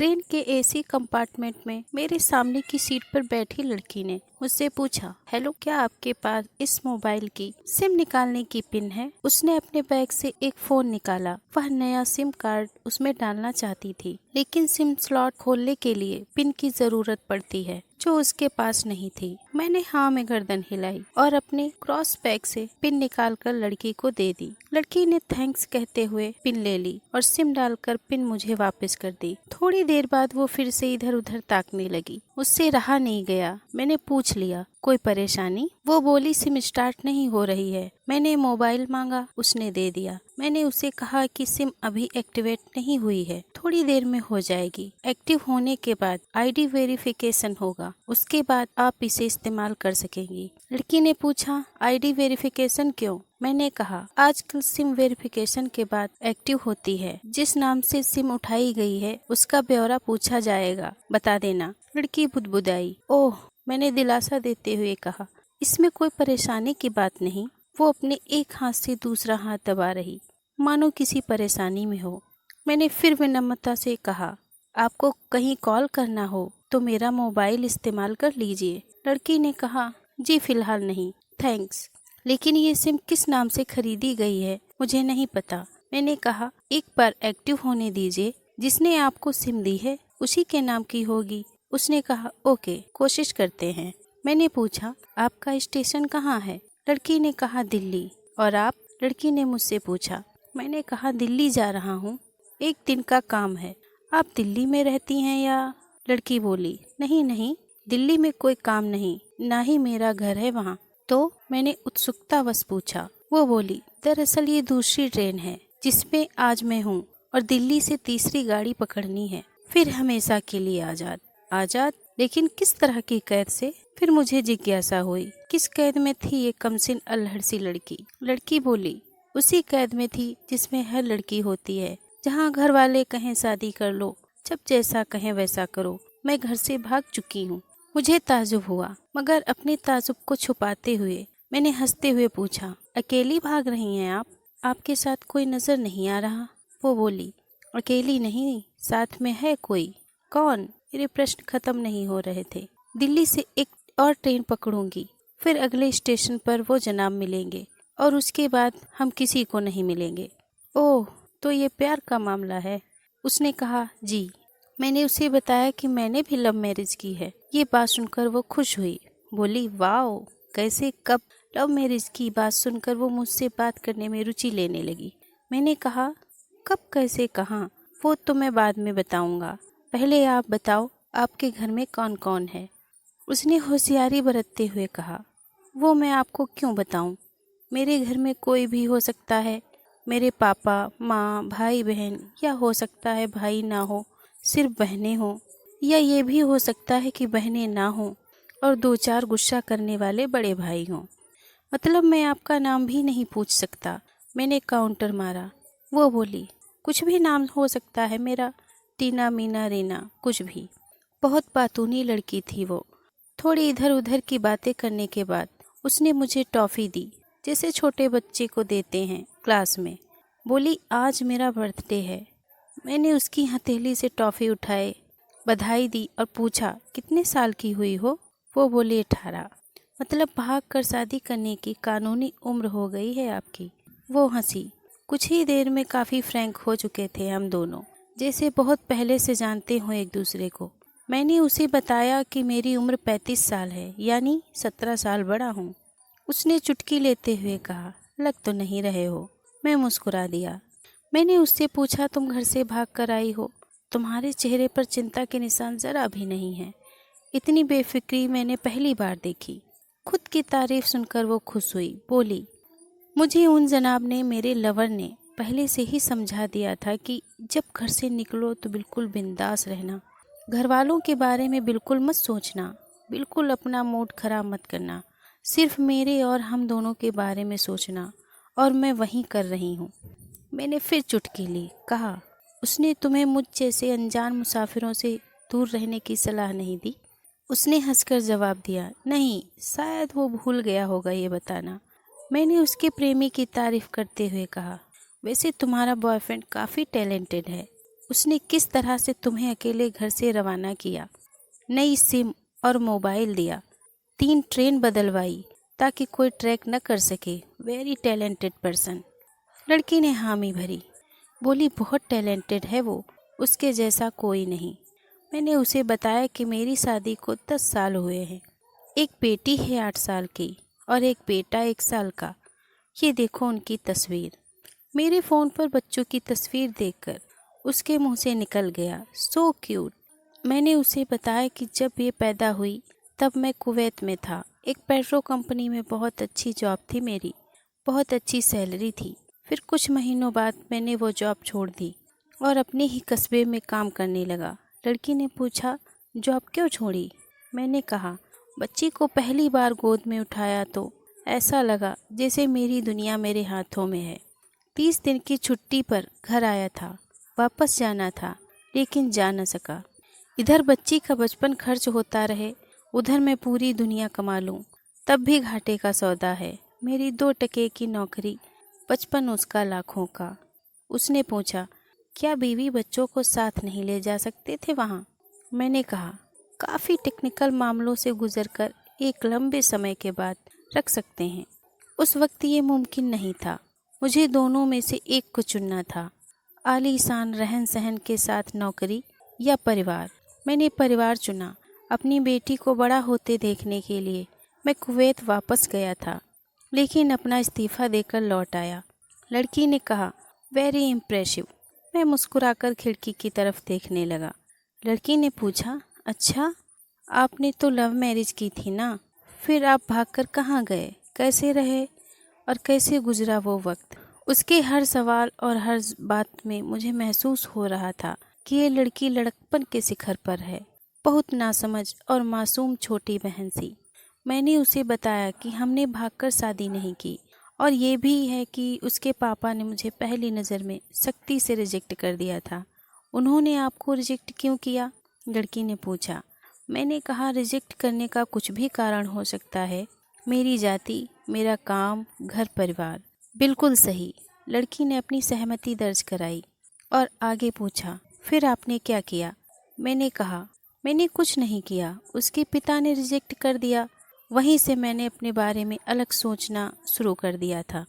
Train के AC compartment में मेरे सामने की सीट पर बैठी लड़की ने मुझसे पूछा, हेलो, क्या आपके पास इस मोबाइल की सिम निकालने की पिन है? उसने अपने बैग से एक फोन निकाला। वह नया सिम कार्ड उसमें डालना चाहती थी, लेकिन सिम स्लॉट खोलने के लिए पिन की जरूरत पड़ती है जो उसके पास नहीं थी। मैंने हाँ में गर्दन हिलाई और अपने क्रॉस बैग से पिन निकालकर लड़की को दे दी। लड़की ने थैंक्स कहते हुए पिन ले ली और सिम डालकर पिन मुझे वापस कर दी। थोड़ी देर बाद वो फिर से इधर उधर ताकने लगी। उससे रहा नहीं गया। मैंने पूछ लिया, कोई परेशानी? वो बोली, सिम स्टार्ट नहीं हो रही है। मैंने मोबाइल मांगा, उसने दे दिया। मैंने उसे कहा कि सिम अभी एक्टिवेट नहीं हुई है, थोड़ी देर में हो जाएगी। एक्टिव होने के बाद आईडी वेरिफिकेशन होगा, उसके बाद आप इसे इस्तेमाल कर सकेंगी। लड़की ने पूछा, आईडी वेरिफिकेशन क्यों? मैंने कहा, आजकल सिम वेरिफिकेशन के बाद एक्टिव होती है। जिस नाम से सिम उठाई गई है उसका ब्यौरा पूछा जाएगा, बता देना। लड़की बुदबुदाई। ओह, मैंने दिलासा देते हुए कहा, इसमें कोई परेशानी की बात नहीं। वो अपने एक हाथ से दूसरा हाथ दबा रही, मानो किसी परेशानी में हो। मैंने फिर विनम्रता से कहा, आपको कहीं कॉल करना हो तो मेरा मोबाइल इस्तेमाल कर लीजिए। लड़की ने कहा, जी फिलहाल नहीं, थैंक्स। लेकिन ये सिम किस नाम से खरीदी गई है मुझे नहीं पता। मैंने कहा, एक बार एक्टिव होने दीजिए, जिसने आपको सिम दी है उसी के नाम की होगी। उसने कहा, ओके, कोशिश करते हैं। मैंने पूछा, आपका स्टेशन कहाँ है? लड़की ने कहा, दिल्ली। और आप? लड़की ने मुझसे पूछा। मैंने कहा, दिल्ली जा रहा हूँ, एक दिन का काम है। आप दिल्ली में रहती हैं या? लड़की बोली, नहीं नहीं, दिल्ली में कोई काम नहीं, ना ही मेरा घर है वहाँ। तो मैंने उत्सुकतावश पूछा। वो बोली, दरअसल ये दूसरी ट्रेन है जिसमें आज मैं हूँ और दिल्ली से तीसरी गाड़ी पकड़नी है, फिर हमेशा के लिए आजाद। आजाद? लेकिन किस तरह की कैद से? फिर मुझे जिज्ञासा हुई, किस कैद में थी ये कमसिन अल्हड़ सी लड़की? लड़की बोली, उसी कैद में थी जिसमें हर लड़की होती है, जहाँ घर वाले कहें शादी कर लो, जब जैसा कहें वैसा करो। मैं घर से भाग चुकी हूँ। मुझे ताजुब हुआ, मगर अपने ताजुब को छुपाते हुए मैंने हंसते हुए पूछा, अकेली भाग रही हैं आप? आपके साथ कोई नजर नहीं आ रहा? वो बोली, अकेली नहीं, साथ में है कोई। कौन? मेरे प्रश्न खत्म नहीं हो रहे थे। दिल्ली से एक और ट्रेन पकड़ूंगी, फिर अगले स्टेशन पर वो जनाब मिलेंगे और उसके बाद हम किसी को नहीं मिलेंगे। ओह, तो ये प्यार का मामला है? उसने कहा, जी। मैंने उसे बताया कि मैंने भी लव मैरिज की है। ये बात सुनकर वो खुश हुई, बोली, वाओ, कैसे, कब? लव मैरिज की बात सुनकर वो मुझसे बात करने में रुचि लेने लगी। मैंने कहा, कब, कैसे, कहाँ? वो तो मैं बाद में बताऊंगा, पहले आप बताओ, आपके घर में कौन कौन है? उसने होशियारी बरतते हुए कहा, वो मैं आपको क्यों बताऊं? मेरे घर में कोई भी हो सकता है, मेरे पापा, माँ, भाई बहन, या हो सकता है भाई ना हो, सिर्फ बहनें हों, या ये भी हो सकता है कि बहनें ना हों और दो चार गुस्सा करने वाले बड़े भाई हों। मतलब मैं आपका नाम भी नहीं पूछ सकता? मैंने काउंटर मारा। वो बोली, कुछ भी नाम हो सकता है मेरा, टीना, मीना, रीना, कुछ भी। बहुत बातूनी लड़की थी वो। थोड़ी इधर उधर की बातें करने के बाद उसने मुझे टॉफ़ी दी, जैसे छोटे बच्चे को देते हैं क्लास में। बोली, आज मेरा बर्थडे है। मैंने उसकी हथेली से टॉफ़ी उठाए, बधाई दी और पूछा, कितने साल की हुई हो? वो बोली, 18। मतलब भाग कर शादी करने की कानूनी उम्र हो गई है आपकी? वो हंसी। कुछ ही देर में काफ़ी फ्रैंक हो चुके थे हम दोनों, जैसे बहुत पहले से जानते हो एक दूसरे को। मैंने उसे बताया कि मेरी उम्र 35 साल है, यानी 17 साल बड़ा हूँ। उसने चुटकी लेते हुए कहा, लग तो नहीं रहे हो। मैं मुस्कुरा दिया। मैंने उससे पूछा, तुम घर से भाग कर आई हो? तुम्हारे चेहरे पर चिंता के निशान जरा भी नहीं है। इतनी बेफिक्री मैंने पहली बार देखी। खुद की तारीफ सुनकर वो खुश हुई, बोली, मुझे उन जनाब ने, मेरे लवर ने पहले से ही समझा दिया था कि जब घर से निकलो तो बिल्कुल बिंदास रहना, घर वालों के बारे में बिल्कुल मत सोचना, बिल्कुल अपना मूड खराब मत करना, सिर्फ मेरे और हम दोनों के बारे में सोचना। और मैं वही कर रही हूँ। मैंने फिर चुटकी ली। कहा, उसने तुम्हें मुझ जैसे अनजान मुसाफिरों से दूर रहने की सलाह नहीं दी? उसने हंसकर जवाब दिया, नहीं, शायद वो भूल गया होगा ये बताना। मैंने उसके प्रेमी की तारीफ करते हुए कहा, वैसे तुम्हारा बॉयफ्रेंड काफ़ी टैलेंटेड है। उसने किस तरह से तुम्हें अकेले घर से रवाना किया, नई सिम और मोबाइल दिया, 3 ट्रेन बदलवाई ताकि कोई ट्रैक न कर सके। Very talented person. लड़की ने हामी भरी, बोली बहुत टैलेंटेड है वो, उसके जैसा कोई नहीं। मैंने उसे बताया कि मेरी शादी को 10 साल हुए हैं, एक बेटी है 8 साल की और एक बेटा 1 साल का। ये देखो उनकी तस्वीर। मेरे फ़ोन पर बच्चों की तस्वीर देखकर उसके मुंह से निकल गया, सो क्यूट। मैंने उसे बताया कि जब ये पैदा हुई तब मैं कुवैत में था, एक पेट्रो कंपनी में बहुत अच्छी जॉब थी मेरी, बहुत अच्छी सैलरी थी। फिर कुछ महीनों बाद मैंने वो जॉब छोड़ दी और अपने ही कस्बे में काम करने लगा। लड़की ने पूछा, जॉब क्यों छोड़ी? मैंने कहा, बच्ची को पहली बार गोद में उठाया तो ऐसा लगा जैसे मेरी दुनिया मेरे हाथों में है। 30 दिन की छुट्टी पर घर आया था, वापस जाना था लेकिन जा न सका। इधर बच्ची का बचपन खर्च होता रहे, उधर मैं पूरी दुनिया कमा लूं तब भी घाटे का सौदा है। मेरी 2 टके की नौकरी, बचपन उसका लाखों का। उसने पूछा, क्या बीवी बच्चों को साथ नहीं ले जा सकते थे वहाँ? मैंने कहा, काफ़ी टेक्निकल मामलों से गुजरकर एक लंबे समय के बाद रख सकते हैं। उस वक्त ये मुमकिन नहीं था। मुझे दोनों में से एक को चुनना था, आलीशान रहन सहन के साथ नौकरी या परिवार। मैंने परिवार चुना। अपनी बेटी को बड़ा होते देखने के लिए मैं कुवैत वापस गया था, लेकिन अपना इस्तीफ़ा देकर लौट आया। लड़की ने कहा, वेरी इम्प्रेसिव। मैं मुस्कुराकर खिड़की की तरफ देखने लगा। लड़की ने पूछा, अच्छा, आपने तो लव मैरिज की थी ना? फिर आप भागकर कहाँ गए, कैसे रहे और कैसे गुजरा वो वक्त? उसके हर सवाल और हर बात में मुझे महसूस हो रहा था कि ये लड़की लड़कपन के शिखर पर है, बहुत नासमझ और मासूम छोटी बहन सी। मैंने उसे बताया कि हमने भागकर शादी नहीं की और ये भी है कि उसके पापा ने मुझे पहली नज़र में सख्ती से रिजेक्ट कर दिया था। उन्होंने आपको रिजेक्ट क्यों किया? लड़की ने पूछा। मैंने कहा, रिजेक्ट करने का कुछ भी कारण हो सकता है, मेरी जाति, मेरा काम, घर परिवार। बिल्कुल सही। लड़की ने अपनी सहमति दर्ज कराई और आगे पूछा, फिर आपने क्या किया? मैंने कहा, मैंने कुछ नहीं किया, उसके पिता ने रिजेक्ट कर दिया। वहीं से मैंने अपने बारे में अलग सोचना शुरू कर दिया था।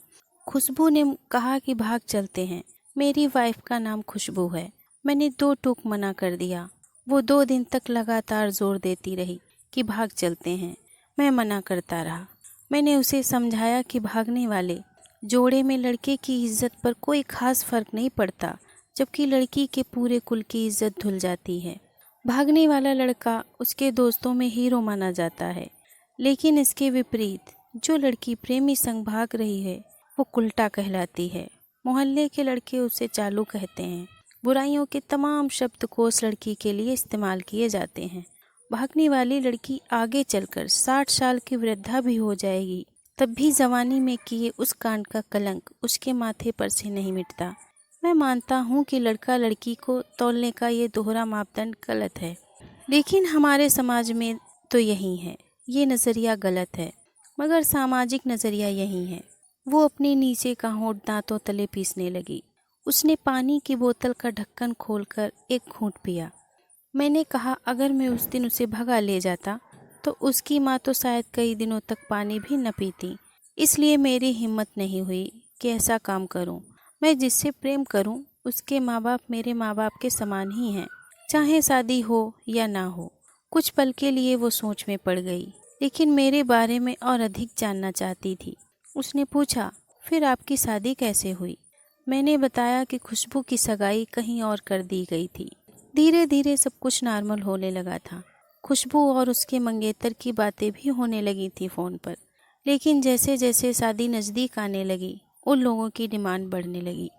खुशबू ने कहा कि भाग चलते हैं। मेरी वाइफ का नाम खुशबू है। मैंने 2 टूक मना कर दिया। वो 2 दिन तक लगातार जोर देती रही कि भाग चलते हैं। मैं मना करता रहा। मैंने उसे समझाया कि भागने वाले जोड़े में लड़के की इज्जत पर कोई खास फर्क नहीं पड़ता, जबकि लड़की के पूरे कुल की इज्जत धुल जाती है। भागने वाला लड़का उसके दोस्तों में हीरो माना जाता है, लेकिन इसके विपरीत जो लड़की प्रेमी संग भाग रही है वो उल्टा कहलाती है। मोहल्ले के लड़के उसे चालू कहते हैं। बुराइयों के तमाम शब्दकोश लड़की के लिए इस्तेमाल किए जाते हैं। भागने वाली लड़की आगे चलकर 60 साल की वृद्धा भी हो जाएगी, तब भी जवानी में किए उस कांड का कलंक उसके माथे पर से नहीं मिटता। मैं मानता हूँ कि लड़का लड़की को तौलने का ये दोहरा मापदंड गलत है, लेकिन हमारे समाज में तो यही है। ये नज़रिया गलत है, मगर सामाजिक नज़रिया यही है। वो अपने नीचे का होंठ दांतों तले पीसने लगी। उसने पानी की बोतल का ढक्कन खोलकर एक घूंट पिया। मैंने कहा, अगर मैं उस दिन उसे भगा ले जाता तो उसकी माँ तो शायद कई दिनों तक पानी भी न पीती। इसलिए मेरी हिम्मत नहीं हुई कि ऐसा काम करूं। मैं जिससे प्रेम करूं उसके माँ बाप मेरे माँ बाप के समान ही हैं, चाहे शादी हो या ना हो। कुछ पल के लिए वो सोच में पड़ गई, लेकिन मेरे बारे में और अधिक जानना चाहती थी। उसने पूछा, फिर आपकी शादी कैसे हुई? मैंने बताया कि खुशबू की सगाई कहीं और कर दी गई थी। धीरे धीरे सब कुछ नॉर्मल होने लगा था। खुशबू और उसके मंगेतर की बातें भी होने लगी थी फ़ोन पर, लेकिन जैसे जैसे शादी नज़दीक आने लगी उन लोगों की डिमांड बढ़ने लगी।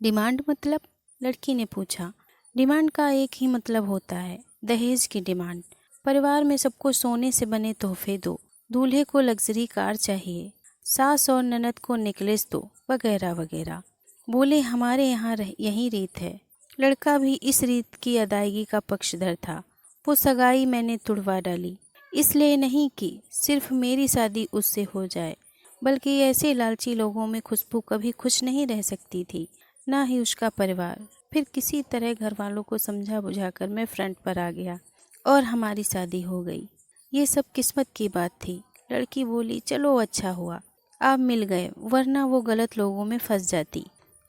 डिमांड मतलब? लड़की ने पूछा। डिमांड का एक ही मतलब होता है, दहेज की डिमांड। परिवार में सबको सोने से बने तोहफे दो, दूल्हे को लग्जरी कार चाहिए, सास और ननद को नेकलेस दो, वगैरह वगैरह। बोले, हमारे यहाँ यही रीत है। लड़का भी इस रीत की अदायगी का पक्षधर था। वो सगाई मैंने तुड़वा डाली, इसलिए नहीं कि सिर्फ मेरी शादी उससे हो जाए, बल्कि ऐसे लालची लोगों में खुशबू कभी खुश नहीं रह सकती थी, ना ही उसका परिवार। फिर किसी तरह घर वालों को समझा बुझाकर मैं फ्रंट पर आ गया और हमारी शादी हो गई। ये सब किस्मत की बात थी। लड़की बोली, चलो अच्छा हुआ आप मिल गए, वरना वो गलत लोगों में फंस जाती।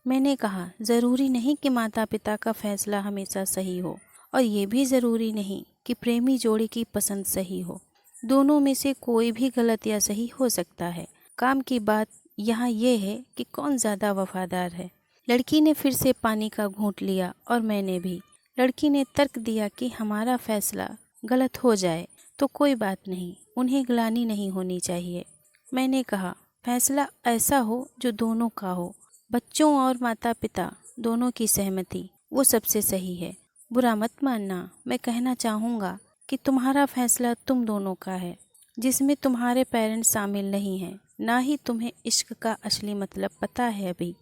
मैंने कहा, ज़रूरी नहीं कि माता पिता का फैसला हमेशा सही हो, और ये भी ज़रूरी नहीं कि प्रेमी जोड़ी की पसंद सही हो। दोनों में से कोई भी गलत या सही हो सकता है। काम की बात यहाँ ये है कि कौन ज़्यादा वफादार है। लड़की ने फिर से पानी का घूंट लिया और मैंने भी। लड़की ने तर्क दिया कि हमारा फैसला गलत हो जाए तो कोई बात नहीं, उन्हें ग्लानि नहीं होनी चाहिए। मैंने कहा, फैसला ऐसा हो जो दोनों का हो, बच्चों और माता पिता दोनों की सहमति, वो सबसे सही है। बुरा मत मानना, मैं कहना चाहूँगा कि तुम्हारा फैसला तुम दोनों का है, जिसमें तुम्हारे पेरेंट्स शामिल नहीं हैं, ना ही तुम्हें इश्क का असली मतलब पता है अभी।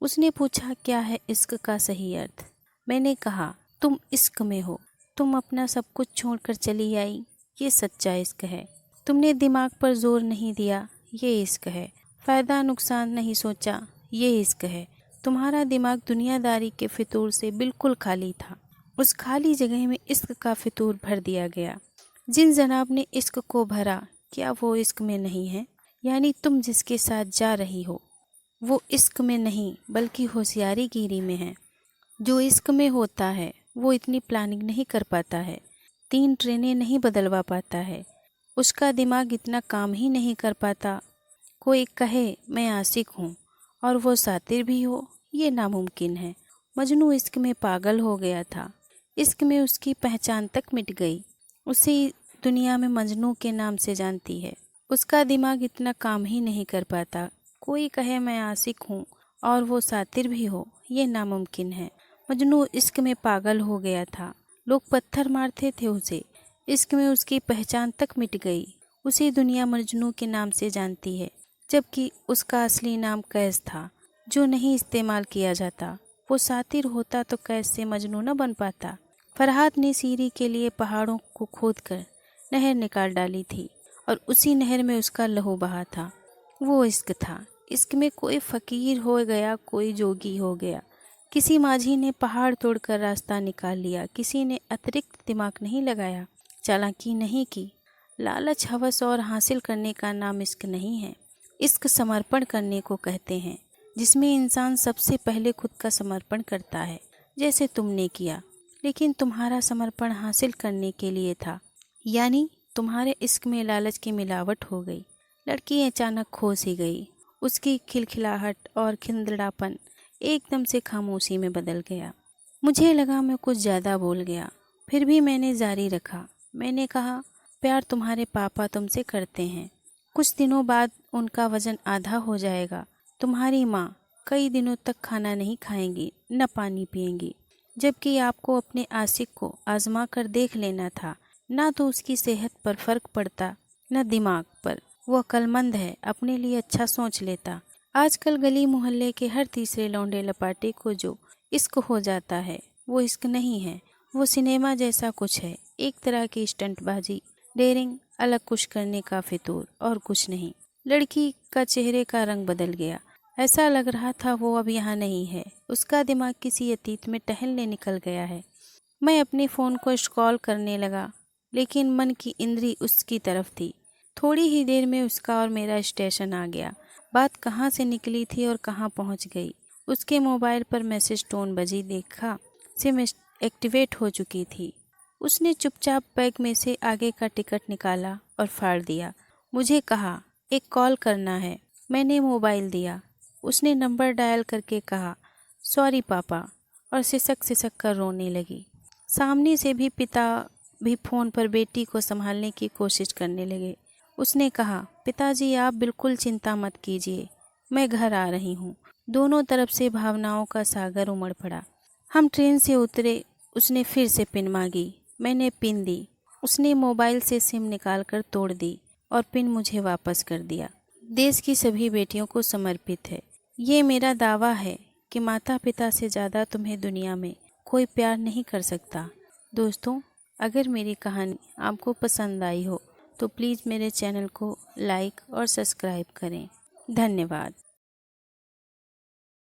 उसने पूछा, क्या है इश्क का सही अर्थ? मैंने कहा, तुम इश्क में हो, तुम अपना सब कुछ छोड़कर चली आई, ये सच्चा इश्क है। तुमने दिमाग पर जोर नहीं दिया, ये इश्क है। फ़ायदा नुकसान नहीं सोचा, ये इश्क है। तुम्हारा दिमाग दुनियादारी के फितूर से बिल्कुल खाली था, उस खाली जगह में इश्क का फितूर भर दिया गया। जिन जनाब ने इश्क को भरा, क्या वो इश्क में नहीं है? यानी तुम जिसके साथ जा रही हो वो इश्क में नहीं बल्कि होशियारी गिरी में है। जो इश्क में होता है वो इतनी प्लानिंग नहीं कर पाता है, 3 ट्रेनें नहीं बदलवा पाता है, उसका दिमाग इतना काम ही नहीं कर पाता। कोई कहे मैं आशिक हूँ और वो सातिर भी हो, ये नामुमकिन है। मजनू इश्क में पागल हो गया था, इश्क में उसकी पहचान तक मिट गई। उसे दुनिया में मजनू के नाम से जानती है, उसका दिमाग इतना काम ही नहीं कर पाता। कोई कहे मैं आशिक हूँ और वो सातिर भी हो, ये नामुमकिन है। मजनू इश्क में पागल हो गया था, लोग पत्थर मारते थे उसे, इश्क में उसकी पहचान तक मिट गई। उसी दुनिया मजनू के नाम से जानती है, जबकि उसका असली नाम कैस था, जो नहीं इस्तेमाल किया जाता। वो सातिर होता तो कैस से मजनू न बन पाता। फरहाद ने सीरी के लिए पहाड़ों को खोदकर नहर निकाल डाली थी और उसी नहर में उसका लहू बहा था। वो इश्क था। इश्क में कोई फ़कीर हो गया, कोई जोगी हो गया। किसी माझी ने पहाड़ तोड़कर रास्ता निकाल लिया, किसी ने अतिरिक्त दिमाग नहीं लगाया, चालाकी नहीं की। लालच, हवस और हासिल करने का नाम इश्क नहीं है। इश्क समर्पण करने को कहते हैं, जिसमें इंसान सबसे पहले खुद का समर्पण करता है, जैसे तुमने किया। लेकिन तुम्हारा समर्पण हासिल करने के लिए था, यानी तुम्हारे इश्क में लालच की मिलावट हो गई। लड़की अचानक खो सी गई। उसकी खिलखिलाहट और खिंदड़ापन एकदम से खामोशी में बदल गया। मुझे लगा मैं कुछ ज़्यादा बोल गया, फिर भी मैंने जारी रखा। मैंने कहा, प्यार तुम्हारे पापा तुमसे करते हैं, कुछ दिनों बाद उनका वजन आधा हो जाएगा। तुम्हारी माँ कई दिनों तक खाना नहीं खाएंगी, न पानी पिएंगी, जबकि आपको अपने आशिक को आजमा कर देख लेना था। ना तो उसकी सेहत पर फर्क पड़ता, न दिमाग पर। वो अक्लमंद है, अपने लिए अच्छा सोच लेता। आजकल गली मोहल्ले के हर तीसरे लौंडे लपाटे को जो इश्क हो जाता है, वो इश्क नहीं है, वो सिनेमा जैसा कुछ है, एक तरह की स्टंटबाजी, डेयरिंग, अलग कुछ करने का फितूर और कुछ नहीं। लड़की का चेहरे का रंग बदल गया, ऐसा लग रहा था वो अब यहाँ नहीं है, उसका दिमाग किसी अतीत में टहलने निकल गया है। मैं अपने फ़ोन को स्क्रॉल करने लगा, लेकिन मन की इंद्री उसकी तरफ थी। थोड़ी ही देर में उसका और मेरा स्टेशन आ गया। बात कहाँ से निकली थी और कहाँ पहुँच गई। उसके मोबाइल पर मैसेज टोन बजी, देखा सिम एक्टिवेट हो चुकी थी। उसने चुपचाप बैग में से आगे का टिकट निकाला और फाड़ दिया। मुझे कहा, एक कॉल करना है। मैंने मोबाइल दिया। उसने नंबर डायल करके कहा, सॉरी पापा, और सिसक सिसक कर रोने लगी। सामने से भी पिता भी फ़ोन पर बेटी को संभालने की कोशिश करने लगे। उसने कहा, पिताजी आप बिल्कुल चिंता मत कीजिए, मैं घर आ रही हूँ। दोनों तरफ से भावनाओं का सागर उमड़ पड़ा। हम ट्रेन से उतरे। उसने फिर से पिन मांगी, मैंने पिन दी। उसने मोबाइल से सिम निकालकर तोड़ दी और पिन मुझे वापस कर दिया। देश की सभी बेटियों को समर्पित है। ये मेरा दावा है कि माता पिता से ज़्यादा तुम्हें दुनिया में कोई प्यार नहीं कर सकता। दोस्तों, अगर मेरी कहानी आपको पसंद आई हो तो प्लीज़ मेरे चैनल को लाइक और सब्सक्राइब करें। धन्यवाद।